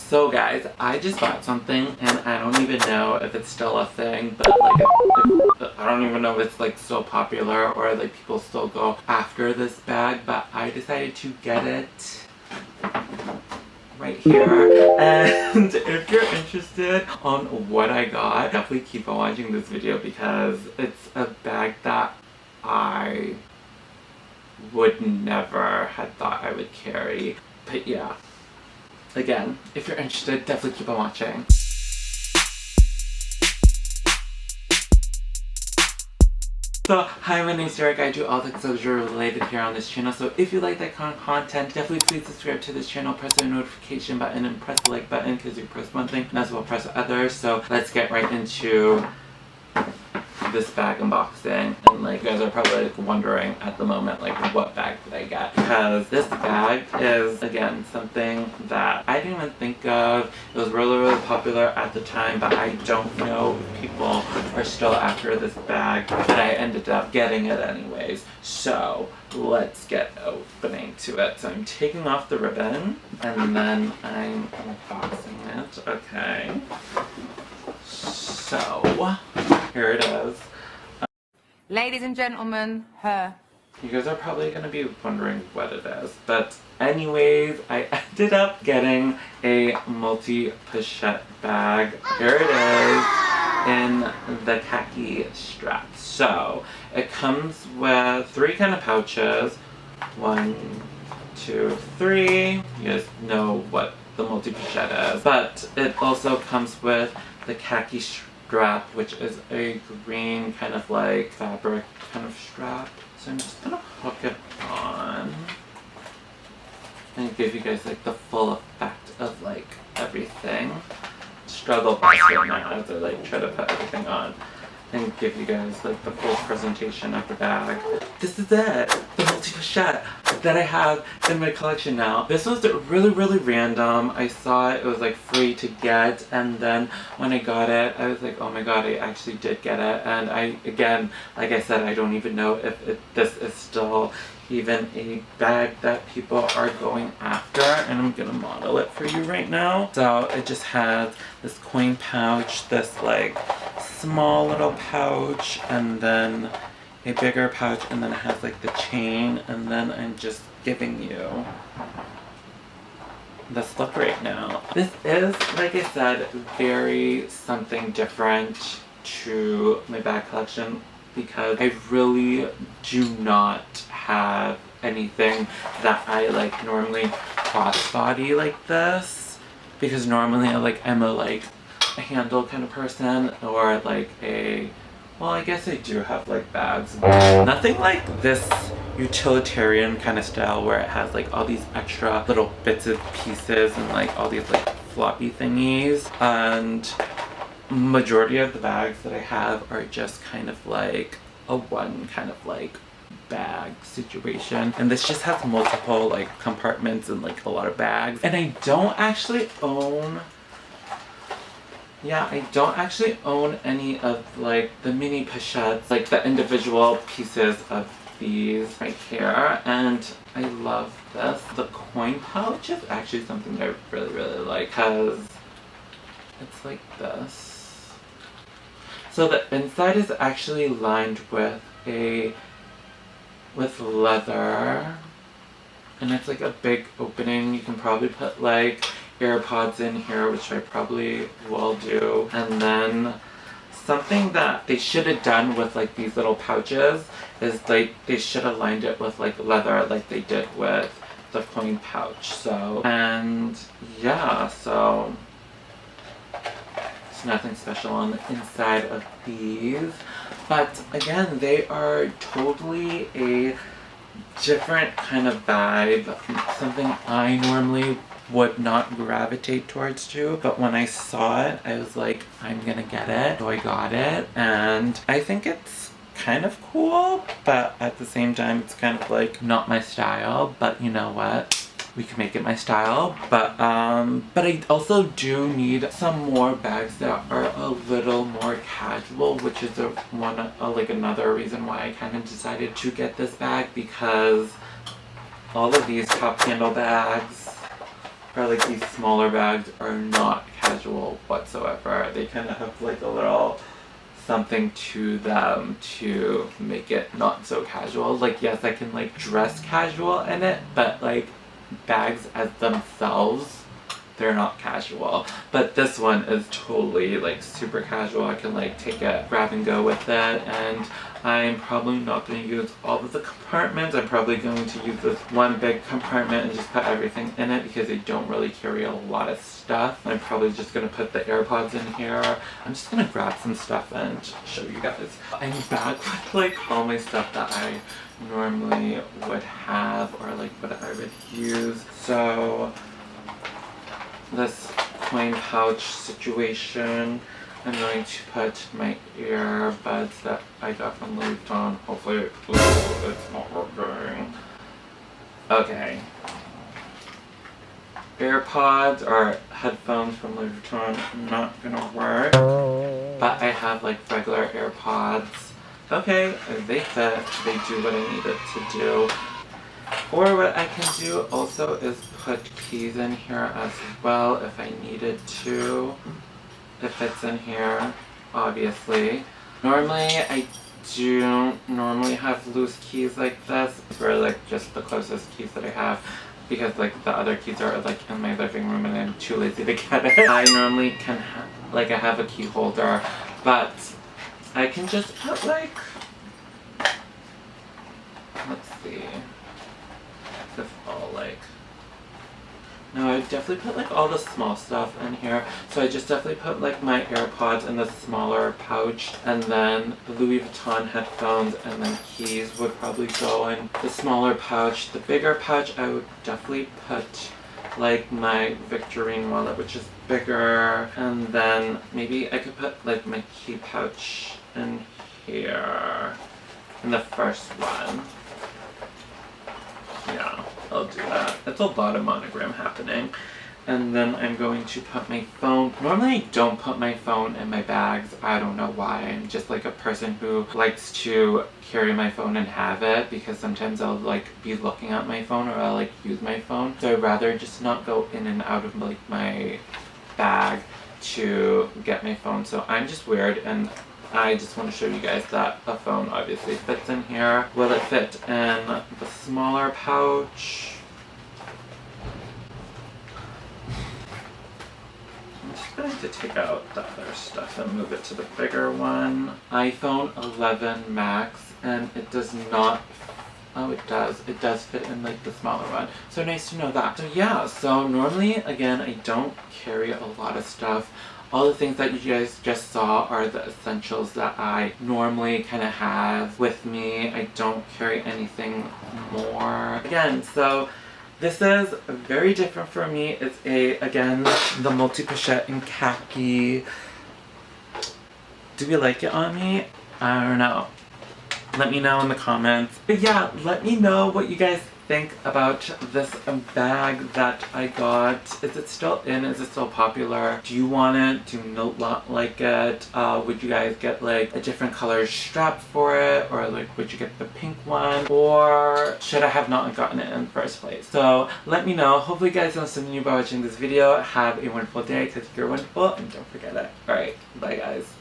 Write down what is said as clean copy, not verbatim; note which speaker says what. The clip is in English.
Speaker 1: So guys, I just bought something and I don't even know if it's still a thing, but like I don't even know if it's like still popular or like people still go after this bag, but I decided to get it right here. And if you're interested on what I got, definitely keep on watching this video because it's a bag that I would never had thought I would carry. But yeah, again, if you're interested, definitely keep on watching. So, hi, my name's Derek. I do all the accessory related here on this channel. So if you like that kind of content, definitely please subscribe to this channel, press the notification button, and press the like button because you press one thing and as well press others. So let's get right into this bag unboxing. And like you guys are probably like wondering at the moment like what bag did I get, because this bag is again something that I didn't even think of. It was really popular at the time, but I don't know if people are still after this bag, but I ended up getting it anyways. So let's get opening to it. So I'm taking off the ribbon and then I'm unboxing it. Okay, so here it is.
Speaker 2: Ladies and gentlemen, her.
Speaker 1: You guys are probably going to be wondering what it is, but anyways, I ended up getting a multi-pochette bag. Here it is in the Kaki strap. So it comes with 3 kind of pouches. 1, 2, 3. You guys know what the multi-pochette is, but it also comes with the Kaki strap, which is a green kind of like fabric kind of strap. So I'm just gonna hook it on and give you guys like the full effect of like everything. Struggle right now as I like try to put everything on and give you guys like the full presentation of the bag. This is it, the multi-pochette that I have in my collection now. This was really random. I saw it was like free to get, and then when I got it I was like, oh my god, I actually did get it. And again, like I said, I don't even know if this is still even a bag that people are going after, and I'm gonna model it for you right now. So it just has this coin pouch, this like small little pouch, and then a bigger pouch, and then it has like the chain, and then I'm just giving you this look right now. This is, like I said, very something different to my bag collection because I really do not have anything that I like normally crossbody like this, because normally I'm a handle kind of person, or like well, I guess I do have like bags, but nothing like this utilitarian kind of style where it has like all these extra little bits of pieces and like all these like floppy thingies. And majority of the bags that I have are just kind of like a one kind of like bag situation, and this just has multiple like compartments and like a lot of bags. And I don't actually own any of like the mini pochettes, like the individual pieces of these right here. And I love this. The coin pouch is actually something I really like because it's like this. So the inside is actually lined with leather, and it's like a big opening. You can probably put like AirPods in here, which I probably will do. And then something that they should have done with like these little pouches is they should have lined it with like leather like they did with the coin pouch. So, and yeah, so it's nothing special on the inside of these, but again, they are totally a different kind of vibe, something I normally would not gravitate towards too, but when I saw it I was like, I'm gonna get it. So I got it, and I think it's kind of cool, but at the same time it's kind of like not my style. But you know what, we can make it my style. But I also do need some more bags that are a little more casual, which is like another reason why I kind of decided to get this bag, because all of these top handle bags or like these smaller bags are not casual whatsoever. They kind of have like a little something to them to make it not so casual. Like, yes, I can like dress casual in it, but like bags as themselves, they're not casual. But this one is totally like super casual. I can like take it, grab and go with it, and I'm probably not going to use all of the compartments. I'm probably going to use this one big compartment and just put everything in it because I don't really carry a lot of stuff. I'm probably just going to put the AirPods in here. I'm just going to grab some stuff and show you guys. I'm back with like all my stuff that I normally would have or like what I would use. So this coin pouch situation, I'm going to put my earbuds that I got from Louis Vuitton. Hopefully, it's not working. Okay. AirPods or headphones from Louis Vuitton not gonna work. But I have like regular AirPods. Okay, they fit. They do what I needed to do. Or what I can do also is put keys in here as well if I needed to. It fits in here, obviously. Normally, I don't normally have loose keys like this. They're like just the closest keys that I have because like the other keys are like in my living room and I'm too lazy to get it. I normally can like I have a key holder, but I can just put like, let's see. If all like, no, I definitely put like all the small stuff in here. So I just definitely put like my AirPods in the smaller pouch, and then the Louis Vuitton headphones and then keys would probably go in the smaller pouch. The bigger pouch I would definitely put like my Victorine wallet, which is bigger, and then maybe I could put like my key pouch in here in the first one. Yeah, I'll do that. That's a lot of Monogram happening. And then I'm going to put my phone. Normally I don't put my phone in my bags. I don't know why. I'm just like a person who likes to carry my phone and have it because sometimes I'll like be looking at my phone or I'll like use my phone. So I'd rather just not go in and out of like my bag to get my phone. So I'm just weird, and I just want to show you guys that a phone obviously fits in here. Will it fit in the smaller pouch? I'm just going to take out the other stuff and move it to the bigger one. iPhone 11 Max, and it does not, oh it does fit in like the smaller one. So nice to know that. So yeah, so normally again I don't carry a lot of stuff. All the things that you guys just saw are the essentials that I normally kind of have with me. I don't carry anything more. Again, so this is very different for me. It's again, the multi-pochette in khaki. Do we like it on me? I don't know. Let me know in the comments. But yeah, let me know what you guys think about this bag that I got. Is it still in? Is it still popular? Do you want it? Do you not like it? Would you guys get like a different color strap for it? Or like would you get the pink one? Or should I have not gotten it in the first place? So let me know. Hopefully you guys know something new by watching this video. Have a wonderful day because you're wonderful and don't forget it. Alright, bye guys.